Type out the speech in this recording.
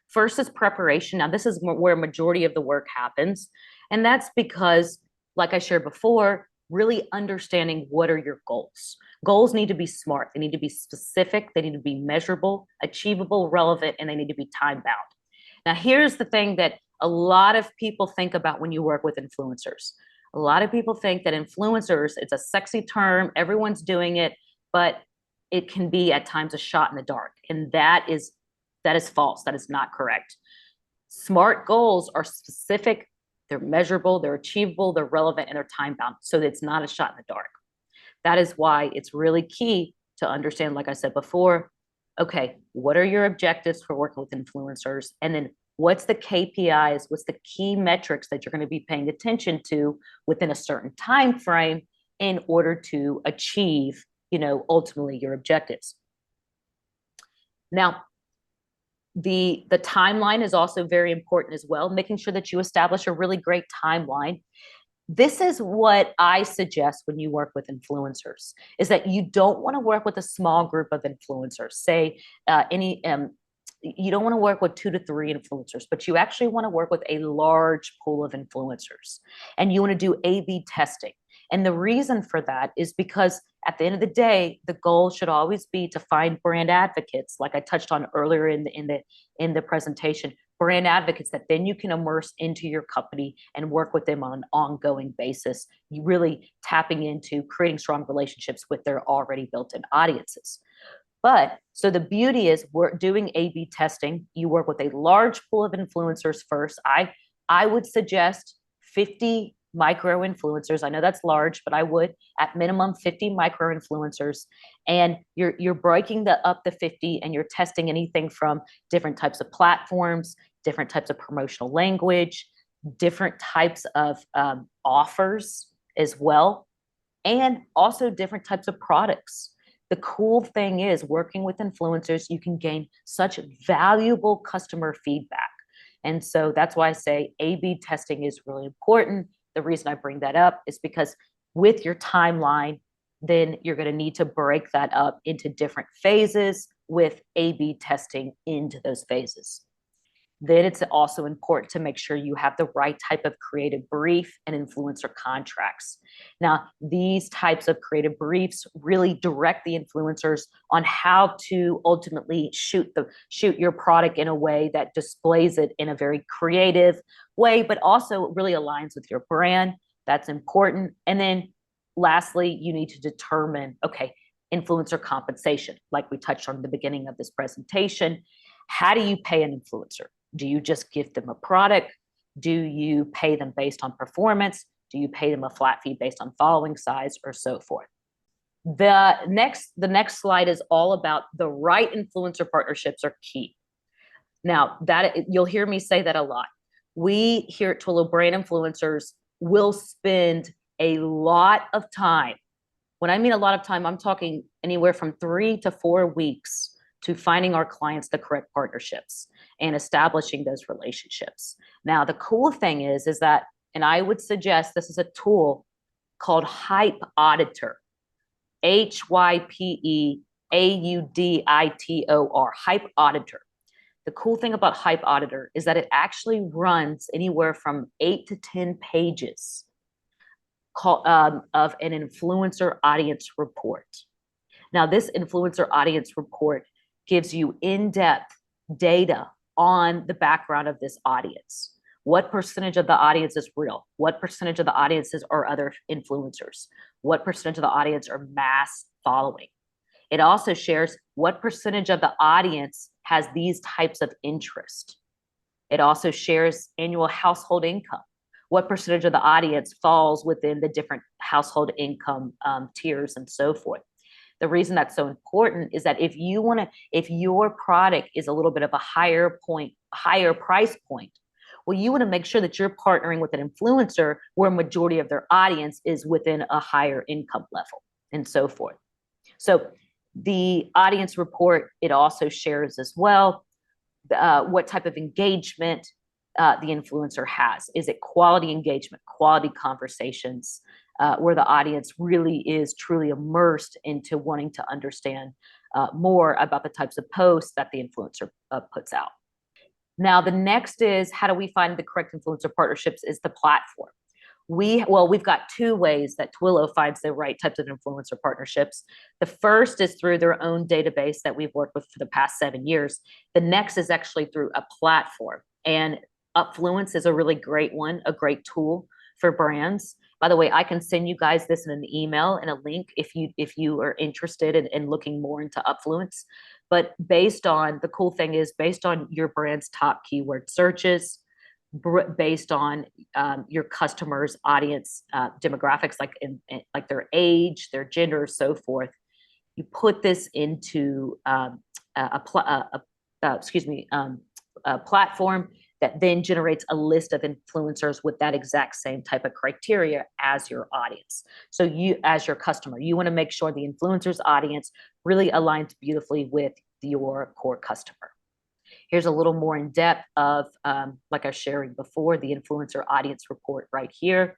First is preparation. Now, this is where a majority of the work happens. And that's because, like I shared before, really understanding what are your goals. Goals need to be smart. They need to be specific. They need to be measurable, achievable, relevant, and they need to be time bound. Now, here's the thing that a lot of people think about when you work with influencers. A lot of people think that influencers, it's a sexy term, everyone's doing it, but it can be at times a shot in the dark. And that is false. That is not correct. Smart goals are specific, they're measurable, they're achievable, they're relevant, and they're time bound. So it's not a shot in the dark. That is why it's really key to understand, like I said before, okay, what are your objectives for working with influencers? And then what's the KPIs, what's the key metrics that you're going to be paying attention to within a certain time frame in order to achieve, ultimately your objectives. Now, the timeline is also very important as well, making sure that you establish a really great timeline. This is what I suggest when you work with influencers, is that you don't want to work with a small group of influencers. Say you don't want to work with 2 to 3 influencers, but you actually want to work with a large pool of influencers, and you want to do A/B testing. And the reason for that is because at the end of the day, the goal should always be to find brand advocates, like I touched on earlier in the presentation, brand advocates that then you can immerse into your company and work with them on an ongoing basis. You really tapping into creating strong relationships with their already built-in audiences. But so the beauty is we're doing A/B testing. You work with a large pool of influencers first. I would suggest 50 micro influencers. I know that's large, but I would at minimum 50 micro influencers. And you're breaking up the 50 and you're testing anything from different types of platforms, different types of promotional language, different types of offers as well, and also different types of products. The cool thing is working with influencers, you can gain such valuable customer feedback. And so that's why I say A/B testing is really important. The reason I bring that up is because with your timeline, then you're going to need to break that up into different phases with A/B testing into those phases. Then it's also important to make sure you have the right type of creative brief and influencer contracts. Now, these types of creative briefs really direct the influencers on how to ultimately shoot your product in a way that displays it in a very creative way, but also really aligns with your brand. That's important. And then lastly, you need to determine, okay, influencer compensation, like we touched on at the beginning of this presentation. How do you pay an influencer? Do you just give them a product? Do you pay them based on performance? Do you pay them a flat fee based on following size, or so forth? The next slide is all about the right influencer partnerships are key. Now, that you'll hear me say that a lot. We here at Twilio Brand Influencers will spend a lot of time. When I mean a lot of time, I'm talking anywhere from 3 to 4 weeks to finding our clients the correct partnerships and establishing those relationships. Now, the cool thing is that, and I would suggest this is a tool called Hype Auditor, HYPEAUDITOR, Hype Auditor. The cool thing about Hype Auditor is that it actually runs anywhere from 8 to 10 pages of an influencer audience report. Now, this influencer audience report gives you in-depth data on the background of this audience. What percentage of the audience is real? What percentage of the audiences are other influencers? What percentage of the audience are mass following? It also shares what percentage of the audience has these types of interest. It also shares annual household income. What percentage of the audience falls within the different household income tiers and so forth. The reason that's so important is that if your product is a little bit of a higher price point, well, you want to make sure that you're partnering with an influencer where a majority of their audience is within a higher income level and so forth. So the audience report, it also shares as well what type of engagement the influencer has. Is it quality engagement, quality conversations, where the audience really is truly immersed into wanting to understand more about the types of posts that the influencer puts out. Now, the next is how do we find the correct influencer partnerships is the platform. We've got two ways that Twilio finds the right types of influencer partnerships. The first is through their own database that we've worked with for the past 7 years. The next is actually through a platform, and Upfluence is a really great one, a great tool for brands. By the way, I can send you guys this in an email and a link if you are interested in looking more into Upfluence. But based on the cool thing is based on your brand's top keyword searches, based on your customers' audience demographics, like their age, their gender, so forth. You put this into a platform that then generates a list of influencers with that exact same type of criteria as your audience. So you, as your customer, you want to make sure the influencer's audience really aligns beautifully with your core customer. Here's a little more in depth of, like I was sharing before, the influencer audience report right here.